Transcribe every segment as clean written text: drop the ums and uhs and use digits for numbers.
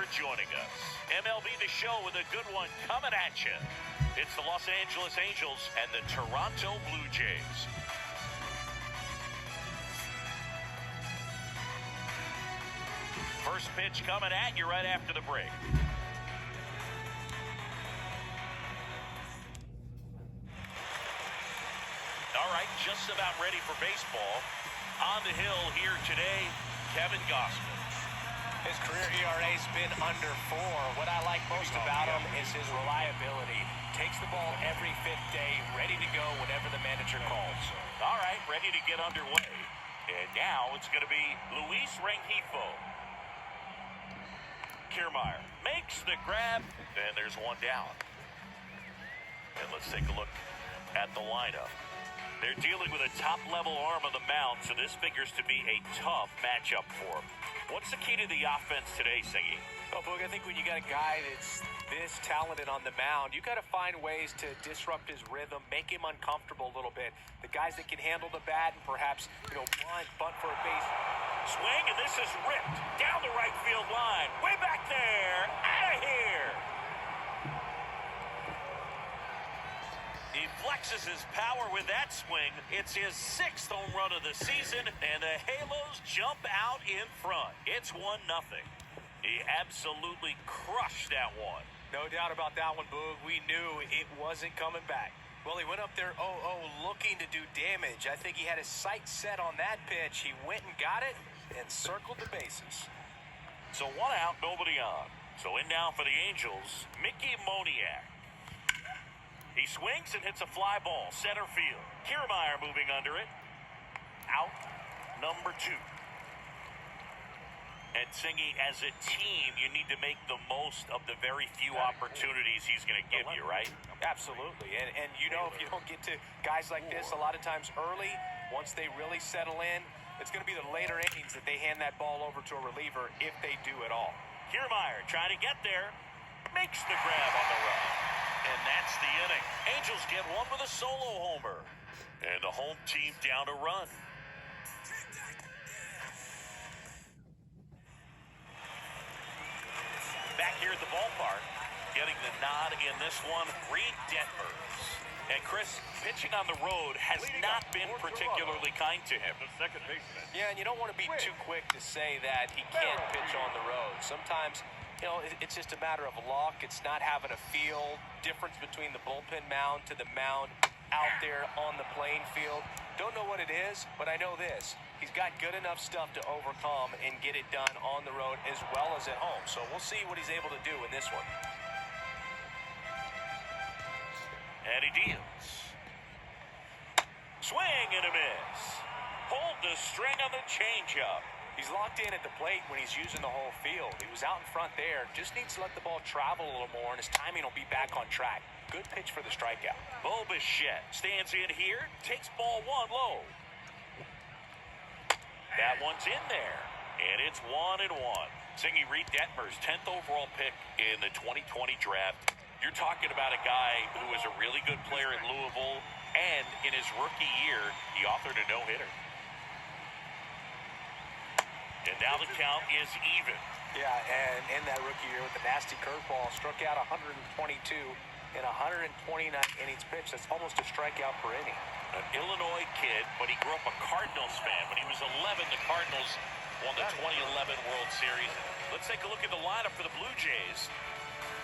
for joining us. MLB The Show with a good one coming at you. It's the Los Angeles Angels and the Toronto Blue Jays. First pitch coming at you right after the break. All right, just about ready for baseball. On the hill here today, Kevin Gausman. His career ERA's been under 4. What I like most about him is his reliability. Takes the ball every fifth day, ready to go whenever the manager calls. All right, ready to get underway. And now it's going to be Luis Rengifo. Kiermaier makes the grab, and there's one down. And let's take a look at the lineup. They're dealing with a top-level arm on the mound, so this figures to be a tough matchup for him. What's the key to the offense today, Singy? Well, Boog, I think when you got a guy that's this talented on the mound, you got to find ways to disrupt his rhythm, make him uncomfortable a little bit. The guys that can handle the bat and perhaps, bunt for a base. Swing, and this is ripped down the right field line. Way back there. Out of here. He flexes his power with that swing. It's his 6th home run of the season, and the Halos jump out in front. It's 1-0. He absolutely crushed that one. No doubt about that one, Boog. We knew it wasn't coming back. Well, he went up there 0-0 looking to do damage. I think he had his sights set on that pitch. He went and got it and circled the bases. So 1 out, nobody on. So in now for the Angels, Mickey Moniak. He swings and hits a fly ball, center field. Kiermaier moving under it. Out, number 2. And Singy, as a team, you need to make the most of the very few opportunities he's going to give you, right? Absolutely. And if you don't get to guys like this a lot of times early, once they really settle in, it's going to be the later innings that they hand that ball over to a reliever if they do at all. Kiermaier trying to get there. Makes the grab on the run. And that's the inning. Angels get one with a solo homer. And the home team down a run. Back here at the ballpark, getting the nod in this one, Reed Detmers. And Chris, pitching on the road has not been particularly kind to him. The second baseman. Yeah, and you don't want to be too quick to say that he can't pitch on the road. Sometimes, it's just a matter of luck. It's not having a feel. Difference between the bullpen mound to the mound out there on the playing field. Don't know what it is, but I know this. He's got good enough stuff to overcome and get it done on the road as well as at home. So we'll see what he's able to do in this one. And he deals. Swing and a miss. Pulled the string on the changeup. He's locked in at the plate when he's using the whole field. He was out in front there. Just needs to let the ball travel a little more, and his timing will be back on track. Good pitch for the strikeout. Bo Bichette stands in here, takes ball 1 low. That one's in there, and it's 1-1. Singy, Reed Detmers, 10th overall pick in the 2020 draft. You're talking about a guy who is a really good player at Louisville, and in his rookie year, he authored a no-hitter. And now the count is even. Yeah, and in that rookie year with the nasty curveball, struck out 122 in 129 innings pitched. That's almost a strikeout per inning. An Illinois kid, but he grew up a Cardinals fan. When he was 11, the Cardinals won the 2011 World Series. Let's take a look at the lineup for the Blue Jays.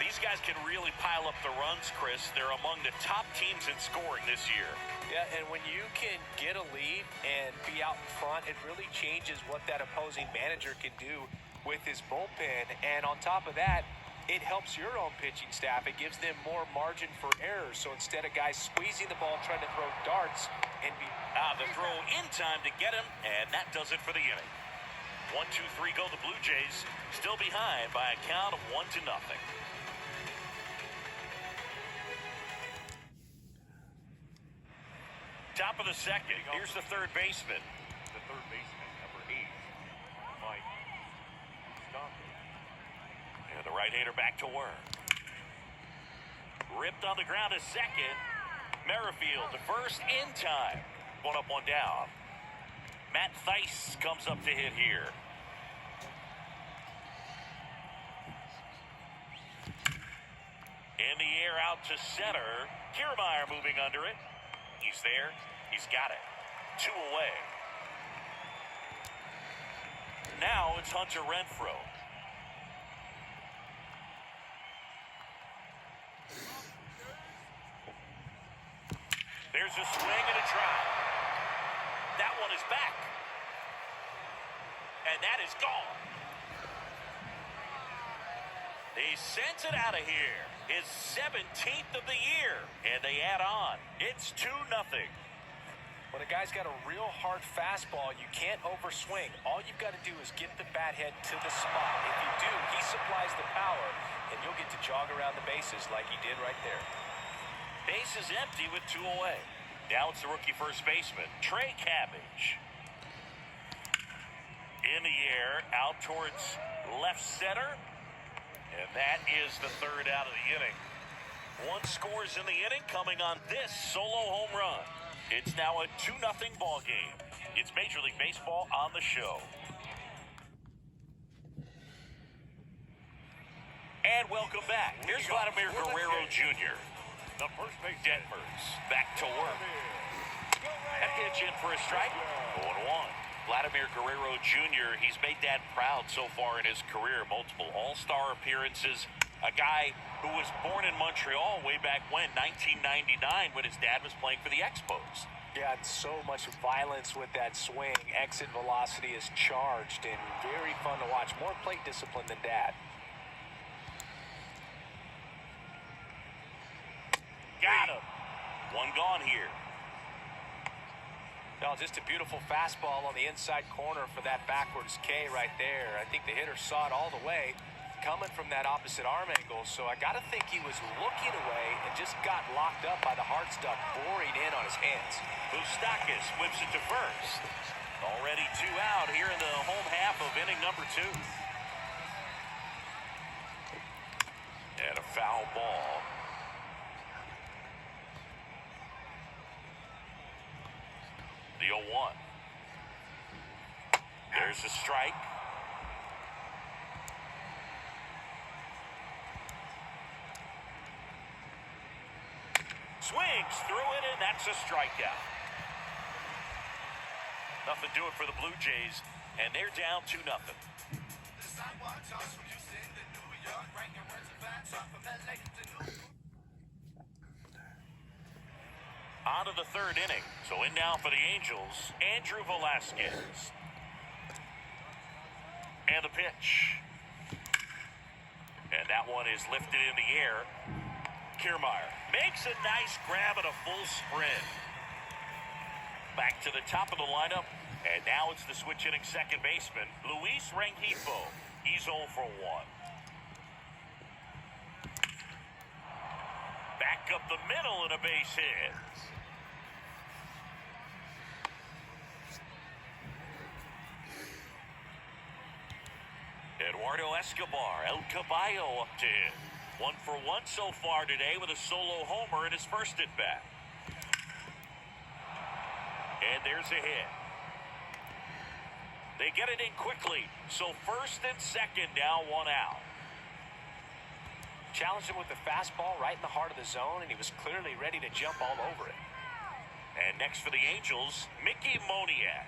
These guys can really pile up the runs, Chris. They're among the top teams in scoring this year. Yeah, and when you can get a lead and be out in front, it really changes what that opposing manager can do with his bullpen. And on top of that, it helps your own pitching staff. It gives them more margin for error. So instead of guys squeezing the ball, trying to throw darts and be... The throw in time to get him, and that does it for the inning. 1, 2, 3 go the Blue Jays. Still behind by a count of 1-0. Top of the second. Here's the third baseman. The third baseman, number 8, Mike Stockton. And the right-hander back to work. Ripped on the ground to second. Merrifield to first in time. 1 up, 1 down. Matt Thaiss comes up to hit here. In the air out to center. Kiermaier moving under it. He's there. He's got it. 2 away. Now it's Hunter Renfroe. There's a swing and a drive. That one is back. And that is gone. He sends it out of here. His 17th of the year. And they add on. It's 2-0. When a guy's got a real hard fastball, you can't overswing. All you've got to do is get the bat head to the spot. If you do, he supplies the power, and you'll get to jog around the bases like he did right there. Base is empty with 2 away. Now it's the rookie first baseman, Trey Cabbage. In the air, out towards left center. And that is the 3rd out of the inning. 1 scores in the inning coming on this solo home run. It's now a 2-0 ball game. It's Major League Baseball on the show. And welcome back. Here's Vladimir Guerrero Jr. The first base. Detmers back to work. That pitch in for a strike. 0-1. Vladimir Guerrero Jr., he's made Dad proud so far in his career. Multiple all-star appearances. A guy who was born in Montreal way back when, 1999, when his dad was playing for the Expos. Yeah, and so much violence with that swing. Exit velocity is charged and very fun to watch. More plate discipline than Dad. Got him. 1 gone here. No, just a beautiful fastball on the inside corner for that backwards K right there. I think the hitter saw it all the way coming from that opposite arm angle, so I got to think he was looking away and just got locked up by the hard stuff boring in on his hands. Moustakis whips it to first. Already 2 out here in the home half of inning number 2. And a foul ball. The 0-1. There's a strike. Swings through it, and that's a strikeout. Nothing doing for the Blue Jays, and they're down 2-0. On to the 3rd inning. So in now for the Angels, Andrew Velasquez. And the pitch. And that one is lifted in the air. Kiermaier makes a nice grab and a full sprint. Back to the top of the lineup. And now it's the switch hitting second baseman, Luis Rengifo. He's 0 for 1. Back up the middle and a base hit. Eduardo Escobar, El Caballo up to hit. 1 for 1 so far today with a solo homer in his first at bat. And there's a hit. They get it in quickly. So 1st and 2nd, now 1 out. Challenged him with the fastball right in the heart of the zone, and he was clearly ready to jump all over it. And next for the Angels, Mickey Moniak.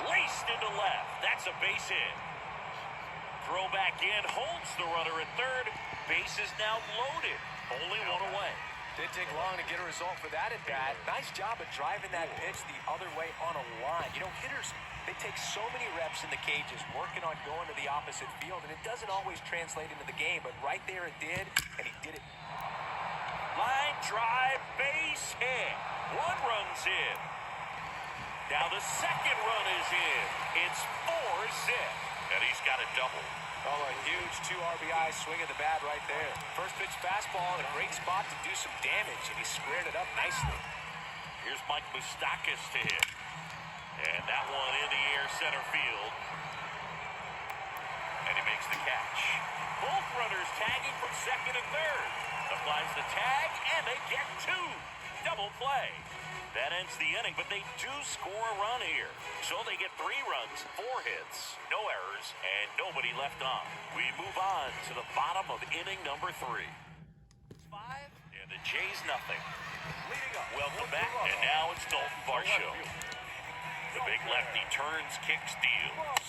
Laced into left. That's a base hit. Throw back in, holds the runner at 3rd. Base is now loaded. Only 1 away. Didn't take long to get a result for that at bat. Nice job of driving that pitch the other way on a line. You know, hitters, they take so many reps in the cages working on going to the opposite field, and it doesn't always translate into the game, but right there it did, and he did it. Line drive, base hit. 1 run's in. Now the 2nd run is in. It's 4-zip. And he's got a double. Oh, a huge 2 RBI swing of the bat right there. First pitch fastball in a great spot to do some damage, and he squared it up nicely. Here's Mike Moustakis to hit. And that one in the air center field. And he makes the catch. Both runners tagging from 2nd and 3rd. Applies the tag, and they get 2. Double play. That ends the inning, but they do score a run here. So they get 3 runs, 4 hits, no errors, and nobody left on. We move on to the bottom of inning number 3. 5, and the Jays nothing. Welcome back, and now it's Dalton Varsho. The big lefty turns, kicks, deals.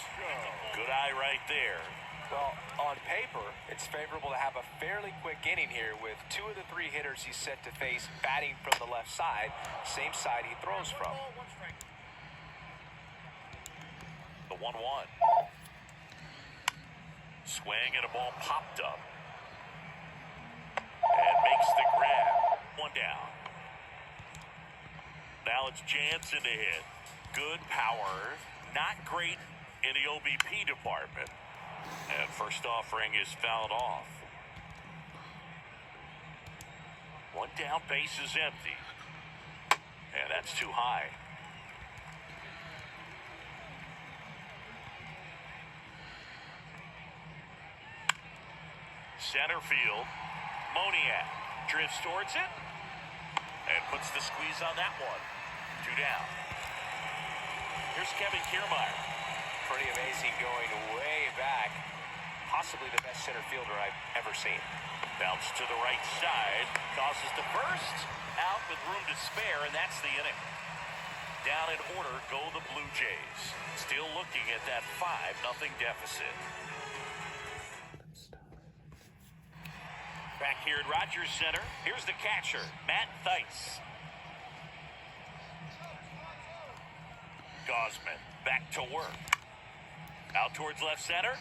Good eye right there. Well, on paper, it's favorable to have a fairly quick inning here with 2 of the 3 hitters he's set to face batting from the left side, same side he throws from. The 1-1. Swing and a ball popped up. And makes the grab. 1 down. Now it's Jansen to hit. Good power. Not great in the OBP department. And first offering is fouled off. 1 down, base is empty. And that's too high. Center field. Moniak drifts towards it. And puts the squeeze on that one. 2 down. Here's Kevin Kiermaier. Pretty amazing going way back. Possibly the best center fielder I've ever seen. Bounce to the right side. Tosses to first. Out with room to spare, and that's the inning. Down in order go the Blue Jays. Still looking at that 5-0 deficit. Back here at Rogers Center, here's the catcher, Matt Theis. Gausman back to work. Out towards left center.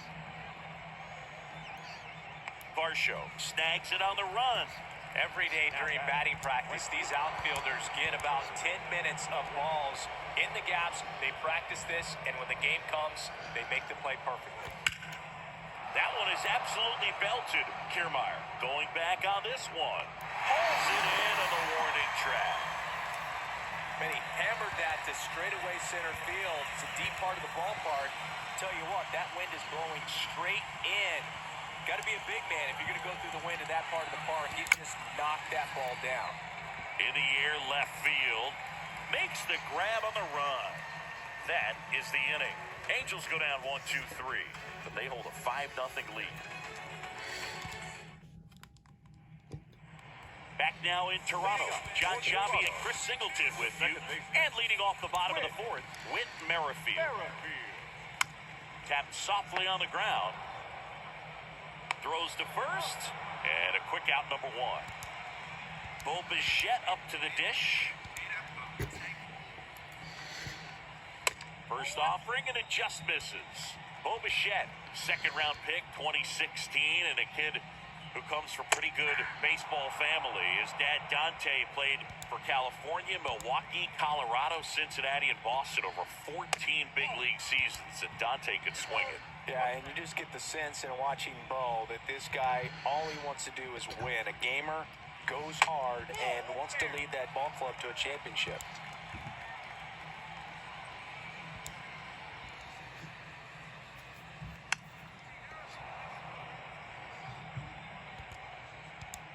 Varsho snags it on the run. Every day during batting practice, these outfielders get about 10 minutes of balls in the gaps. They practice this, and when the game comes, they make the play perfectly. That one is absolutely belted. Kiermaier going back on this one. Pulls it in on the warning track. And he hammered that to straightaway center field. It's a deep part of the ballpark. Tell you what, that wind is blowing straight in. Got to be a big man if you're going to go through the wind in that part of the park. He just knocked that ball down. In the air, left field. Makes the grab on the run. That is the inning. Angels go down 1-2-3, but they hold a 5-0 lead. Back now in Toronto, John Sciambi and Chris Singleton with you. And leading off the bottom of the 4th, Whit Merrifield. Tapped softly on the ground. Throws to first. And a quick out, number 1. Bo Bichette up to the dish. First offering, and it just misses. Bo Bichette, 2nd-round pick, 2016, and a kid who comes from a pretty good baseball family. His dad, Dante, played for California, Milwaukee, Colorado, Cincinnati, and Boston over 14 big league seasons, and Dante could swing it. Yeah, and you just get the sense in watching Bo that this guy, all he wants to do is win. A gamer, goes hard, and wants to lead that ball club to a championship.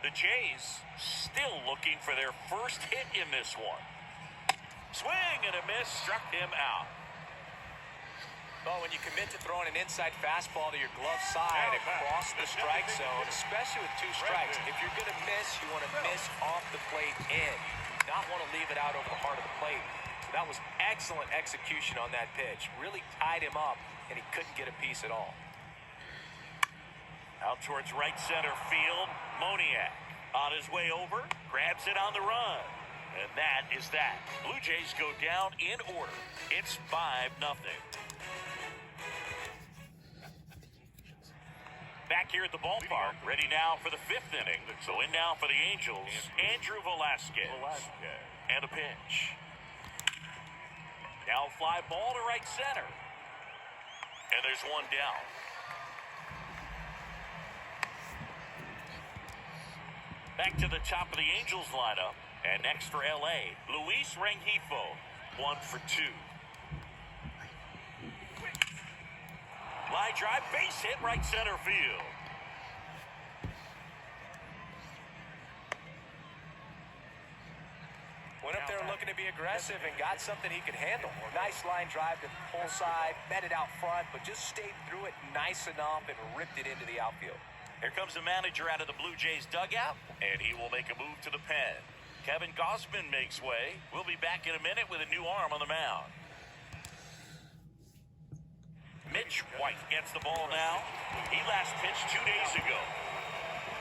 The Jays still looking for their first hit in this one. Swing and a miss, struck him out. Well, when you commit to throwing an inside fastball to your glove side across the strike zone, especially with 2 strikes, if you're going to miss, you want to miss off the plate in. You do not want to leave it out over the heart of the plate. So that was excellent execution on that pitch. Really tied him up, and he couldn't get a piece at all. Out towards right center field, Moniak on his way over, grabs it on the run. And that is that. Blue Jays go down in order. It's 5-0. Back here at the ballpark, ready now for the 5th inning. So in now for the Angels, Andrew Velasquez. And a pitch. Now fly ball to right center. And there's 1 down. Back to the top of the Angels lineup. And next for L.A., Luis Rengifo, 1 for 2. Line drive, base hit, right center field. Went up there looking looking to be aggressive and got something he could handle. Nice line drive to the pull side, met it out front, but just stayed through it nice enough and ripped it into the outfield. Here comes the manager out of the Blue Jays dugout, and he will make a move to the pen. Kevin Gausman makes way. We'll be back in a minute with a new arm on the mound. Mitch White gets the ball now. He last pitched 2 days ago.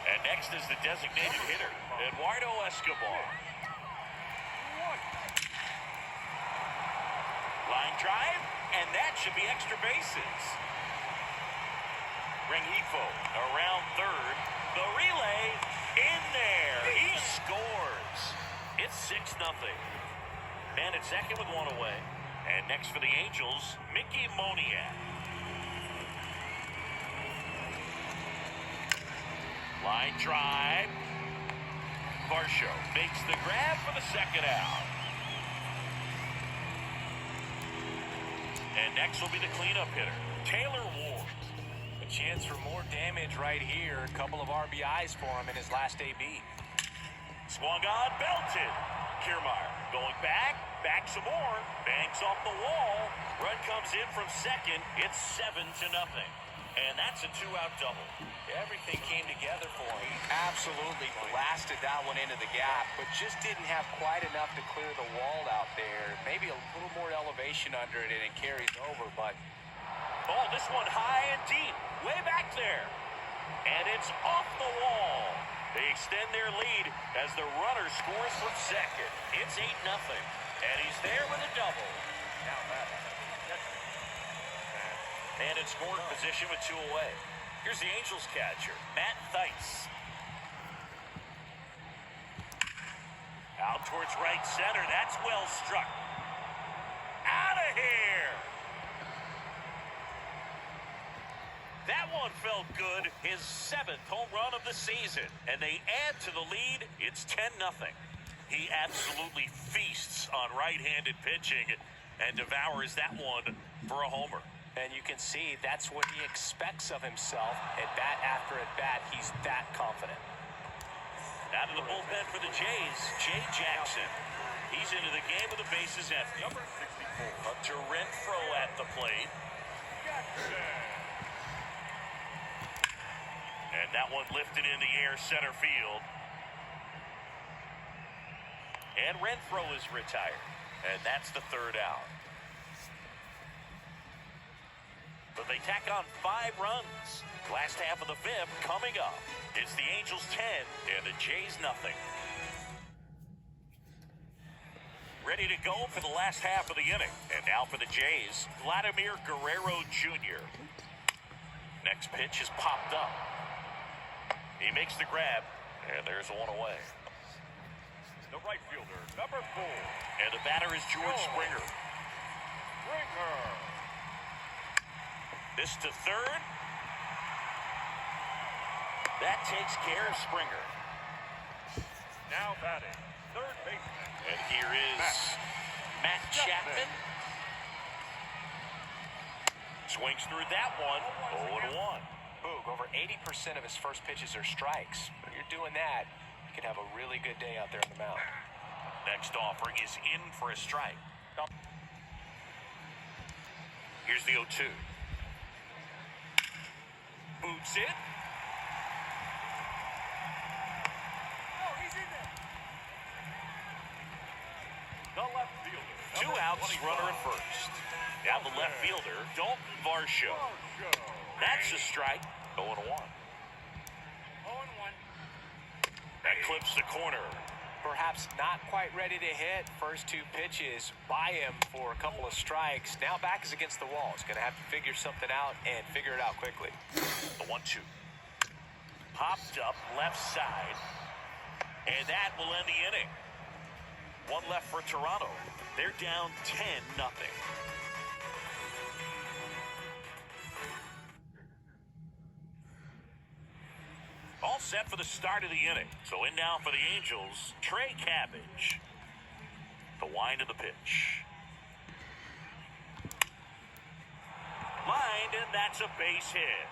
And next is the designated hitter, Eduardo Escobar. Line drive, and that should be extra bases. Rengifo around third. The relay in there. He scores. It's 6-0. Man at second with one away. And next for the Angels, Mickey Moniak. Line drive. Varsho makes the grab for the second out. And next will be the cleanup hitter, Taylor Ward. A chance for more damage right here. A couple of RBIs for him in his last AB. Swung on, belted. Kiermaier going back some more, bangs off the wall. Run comes in from second. It's 7-0. And that's a 2-out double. Everything came together for him. Absolutely blasted that one into the gap, but just didn't have quite enough to clear the wall out there. Maybe a little more elevation under it and it carries over, but... Oh, this one high and deep, way back there. And it's off the wall. They extend their lead as the runner scores from second. It's 8-0. And he's there with a double. And in scoring position with 2 away. Here's the Angels catcher, Matt Theis. Out towards right center. That's well struck. Out of here. That one felt good. His 7th home run of the season. And they add to the lead. It's 10-0. He absolutely feasts on right-handed pitching and devours that one for a homer. And you can see that's what he expects of himself. At bat after at bat, he's that confident. Out of the bullpen for the Jays, Jay Jackson. He's into the game with the bases empty. Number 64. Hunter Renfroe at the plate. And that one lifted in the air center field. And Renfroe is retired. And that's the 3rd out. But they tack on 5 runs. Last half of the 5th coming up. It's the Angels 10 and the Jays nothing. Ready to go for the last half of the inning. And now for the Jays, Vladimir Guerrero Jr. Next pitch is popped up. He makes the grab, and there's one away. The right fielder, number 4. And the batter is George Springer. Springer. This to third. That takes care of Springer. Now batting, third baseman. And here is Matt Chapman. Swings through that one. 0-1. Boog, over 80% of his first pitches are strikes. When you're doing that, you can have a really good day out there on the mound. Next offering is in for a strike. Here's the 0-2. Boots it. Oh, he's in there. The left fielder. 2 outs, 25. runner at first. Now the left fielder, Dalton Varsho. That's a strike. 0-1. 0-1. That clips the corner. Perhaps not quite ready to hit. First 2 pitches by him for a couple of strikes. Now back is against the wall. He's going to have to figure something out and figure it out quickly. The 1-2. Popped up left side. And that will end the inning. 1 left for Toronto. They're down 10-0. All set for the start of the inning. So in now for the Angels, Trey Cabbage. The wind of the pitch. Lined, and that's a base hit.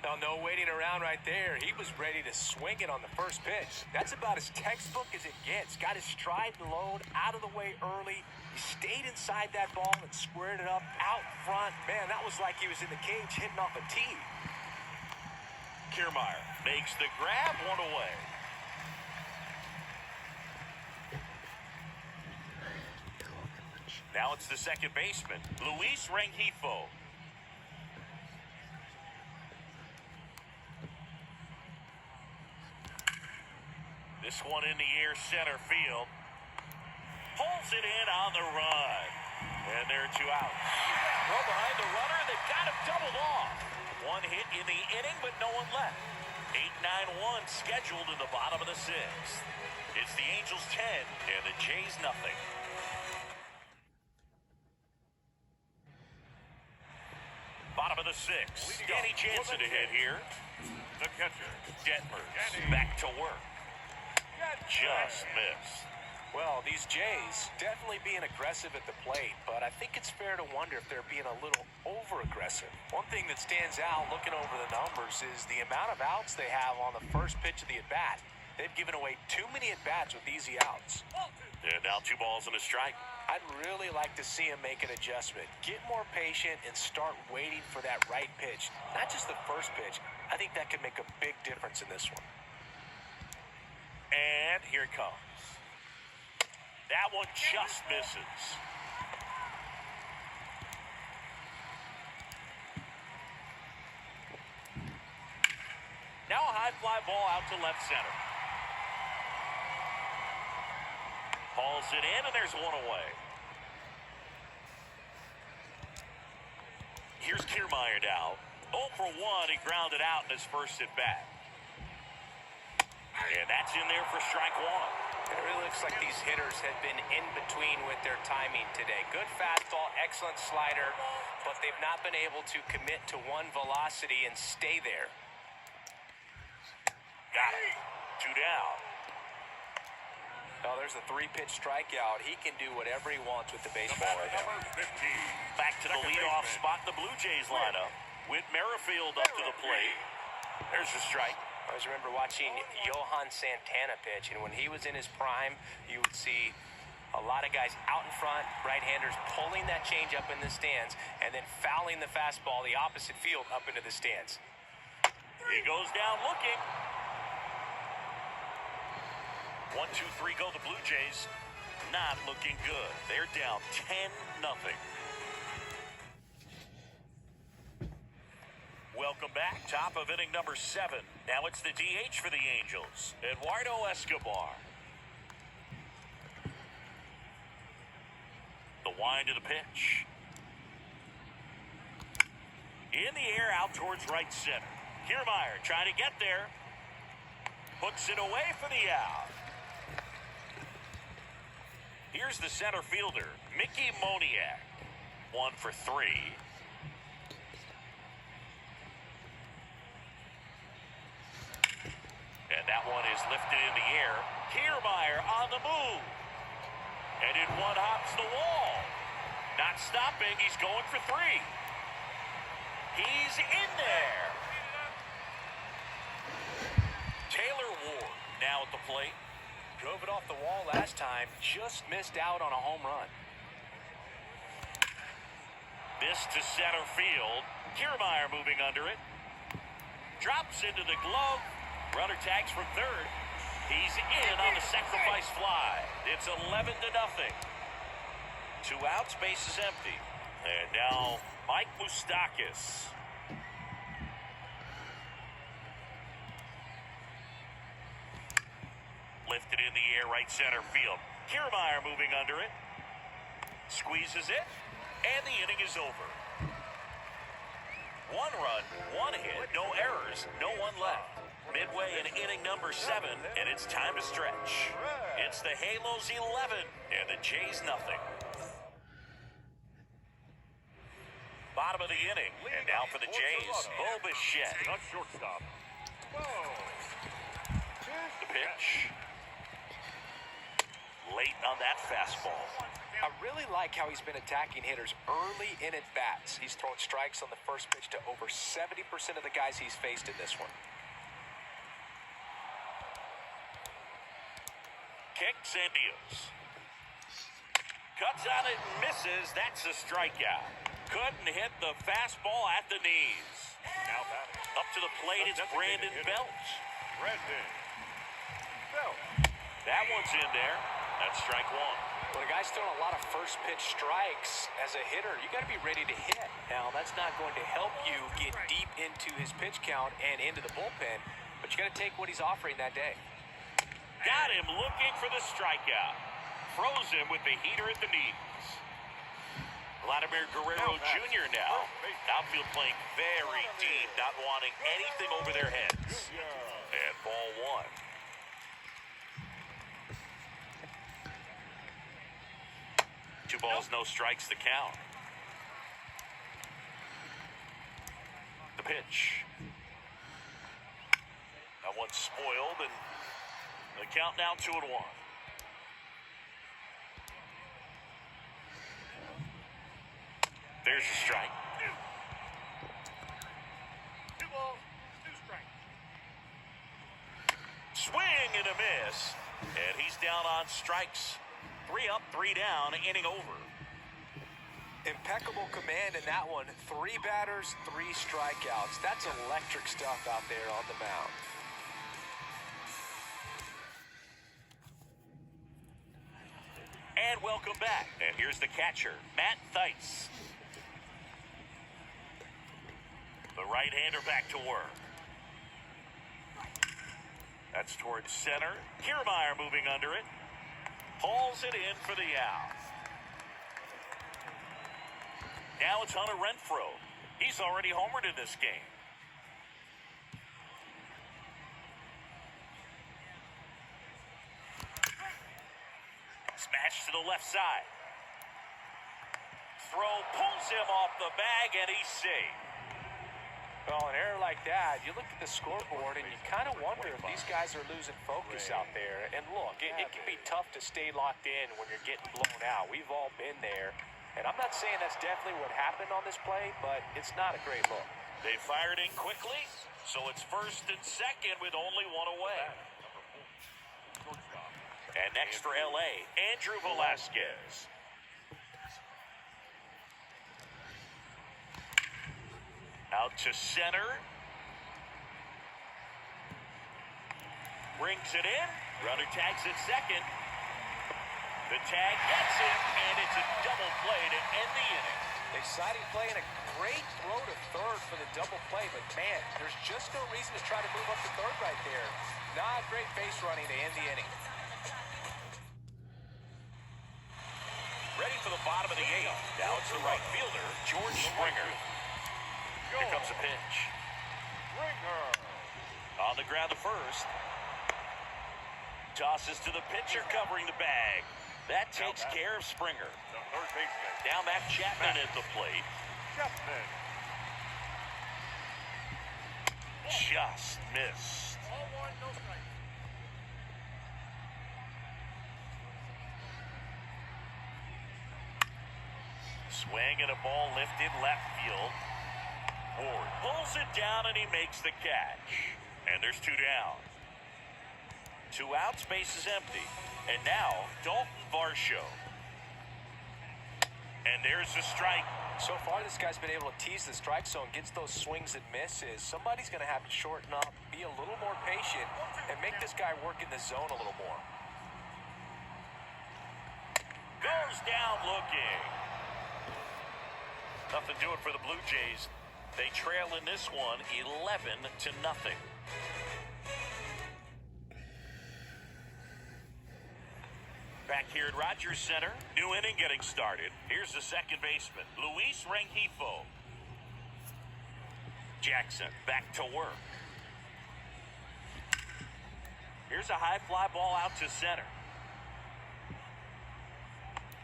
Well, no waiting around right there. He was ready to swing it on the first pitch. That's about as textbook as it gets. Got his stride and load out of the way early. He stayed inside that ball and squared it up out front. Man, that was like he was in the cage hitting off a tee. Kiermaier makes the grab, one away. Now it's the second baseman, Luis Rengifo. This one in the air, center field. Pulls it in on the run. And there are 2 outs. Well, behind the runner, they've got him doubled off. 1 hit in the inning, but no one left. 8-9-1 scheduled in the bottom of the 6th. It's the Angels 10 and the Jays nothing. Bottom of the 6th. Danny Jansen to hit here. The catcher. Detmers back to work. Just missed. Well, these Jays definitely being aggressive at the plate, but I think it's fair to wonder if they're being a little over-aggressive. One thing that stands out looking over the numbers is the amount of outs they have on the first pitch of the at-bat. They've given away too many at-bats with easy outs. And now 2 balls and a strike. I'd really like to see him make an adjustment. Get more patient and start waiting for that right pitch. Not just the first pitch. I think that could make a big difference in this one. And here it comes. That one just misses. Now a high fly ball out to left center. Hauls it in, and there's 1 away. Here's Kiermaier now. 0 for 1, he grounded out in his first at bat. And that's in there for strike 1. It really looks like these hitters have been in between with their timing today. Good fastball, excellent slider, but they've not been able to commit to one velocity and stay there. Got it. 2 down. Oh, there's a 3-pitch strikeout. He can do whatever he wants with the baseball right now. Number 15. Back to the leadoff spot in the Blue Jays lineup. Whit Merrifield up to the plate. There's a strike. I always remember watching Johan Santana pitch, and when he was in his prime, you would see a lot of guys out in front, right-handers pulling that changeup in the stands, and then fouling the fastball the opposite field up into the stands. He goes down looking. 1, 2, 3 go the Blue Jays. Not looking good. They're down 10-0. Welcome back. Top of inning number 7. Now it's the DH for the Angels, Eduardo Escobar. The wind of the pitch. In the air, out towards right center. Kiermaier trying to get there. Puts it away for the out. Here's the center fielder, Mickey Moniak. 1 for 3. And that one is lifted in the air. Kiermaier on the move. And in one hops the wall. Not stopping. He's going for 3. He's in there. Taylor Ward now at the plate. Drove it off the wall last time. Just missed out on a home run. This to center field. Kiermaier moving under it. Drops into the glove. Runner tags from third. He's in on the sacrifice fly. It's 11-0. 2 outs, base is empty. And now Mike Moustakas. Lifted in the air, right center field. Kiermaier moving under it. Squeezes it. And the inning is over. 1 run, 1 hit, no errors, no one left. Midway in inning number 7, and it's time to stretch. It's the Halos 11 and the Jays nothing. Bottom of the inning, and now for the Jays, Bo Bichette. Not shortstop. The pitch. late on that fastball. I really like how he's been attacking hitters early in at-bats. He's thrown strikes on the first pitch to over 70% of the guys he's faced in this one. Kicks and deals. Cuts on it and misses. That's a strikeout. Couldn't hit the fastball at the knees. Now batting. Up to the plate is Brandon Belt. Brandon Belt. That one's in there. That's strike one. When a guy's throwing a lot of first pitch strikes as a hitter, you got to be ready to hit. Now, that's not going to help you get deep into his pitch count and into the bullpen, but you got to take what he's offering that day. Got him looking for the strikeout. Froze him with the heater at the knees. Vladimir Guerrero Jr. now. Outfield playing very deep, not wanting anything over their heads. And ball one. Two balls, no strikes, the count. The pitch. That one's spoiled, and the count now 2-1. There's a strike. 2 balls, 2 strikes. Swing and a miss. And he's down on strikes. 3 up, 3 down, inning over. Impeccable command in that one. 3 batters, 3 strikeouts. That's electric stuff out there on the mound. And welcome back. And here's the catcher, Matt Theis. The right-hander back to work. That's towards center. Kiermaier moving under it. Hauls it in for the out. Now it's Hunter Renfroe. He's already homered in this game. Smash to the left side. Throw pulls him off the bag, and he's safe. Well, an error like that, you look at the scoreboard and you kind of wonder if these guys are losing focus out there. And look, it can be tough to stay locked in when you're getting blown out. We've all been there. And I'm not saying that's definitely what happened on this play, but it's not a great look. They fired in quickly, so it's first and second with only 1 away. And next for L.A., Andrew Velasquez. Out to center. Brings it in. Runner tags at second. The tag gets it, and it's a double play to end the inning. Exciting play and a great throw to third for the double play, but man, there's just no reason to try to move up to third right there. Not great base running to end the inning. Ready for the bottom of the 8th. Now it's the right fielder, George Springer. Here comes a pitch. Springer. On the ground to first. Tosses to the pitcher covering the bag. That takes care of Springer. The third baseman. Now Matt Chapman at the plate. Chapman. Just missed. Ball 1, no strikes. Swing and a ball lifted left field. Ward pulls it down and he makes the catch. And there's 2 down. 2 outs, base is empty. And now, Dalton Varsho. And there's a strike. So far, this guy's been able to tease the strike zone, gets those swings and misses. Somebody's going to have to shorten up, be a little more patient, and make this guy work in the zone a little more. Goes down looking. Nothing doing for the Blue Jays. They trail in this one 11-0. Back here at Rogers Center, new inning getting started. Here's the second baseman, Luis Rengifo. Jackson back to work. Here's a high fly ball out to center.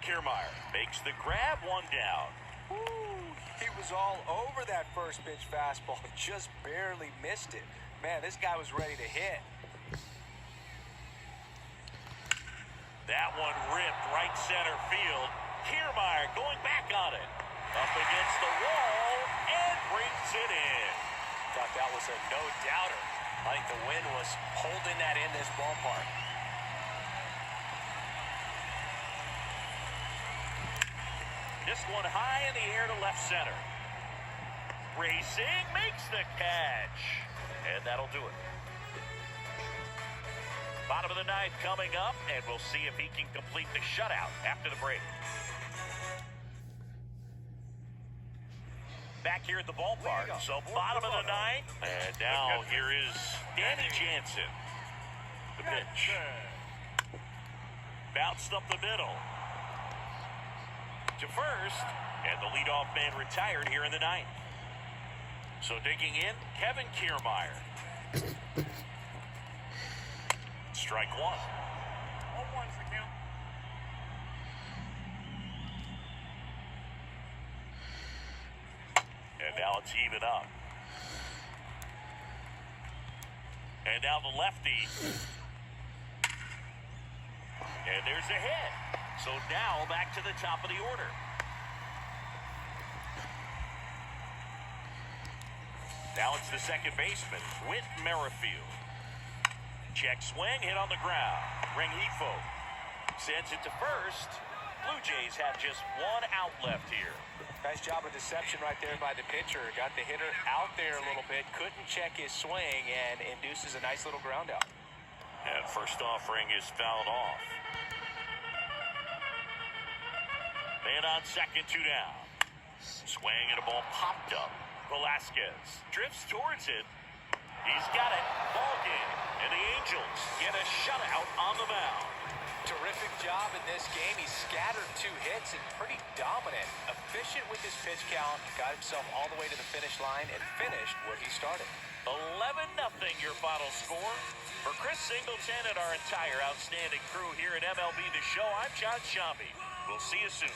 Kiermaier makes the grab, 1 down. Ooh, he was all over that first pitch fastball, just barely missed it. Man, this guy was ready to hit. That one ripped right center field. Kiermaier going back on it. Up against the wall and brings it in. Thought that was a no-doubter. I think the wind was holding that in this ballpark. This one high in the air to left center. Racing makes the catch. And that'll do it. Bottom of the ninth coming up, and we'll see if he can complete the shutout after the break. Back here at the ballpark, so bottom of the ninth. And now here is Danny Jansen. The pitch. Bounced up the middle. To first, and the leadoff man retired here in the ninth. So digging in, Kevin Kiermaier. Strike one. 0-1's the count. And now it's even up. And now the lefty. And there's a hit. So now back to the top of the order. Now it's the second baseman, Whit Merrifield. Check swing, hit on the ground. Rengifo sends it to first. Blue Jays have just one out left here. Nice job of deception right there by the pitcher. Got the hitter out there a little bit. Couldn't check his swing and induces a nice little ground out. And first offering is fouled off. Man on second, two down. Swing and a ball popped up. Velasquez drifts towards it. He's got it. Ball game. And the Angels get a shutout on the mound. Terrific job in this game. He scattered 2 hits and pretty dominant. Efficient with his pitch count. Got himself all the way to the finish line and finished what he started. 11-0 your final score. For Chris Singleton and our entire outstanding crew here at MLB The Show, I'm John Shambi. We'll see you soon.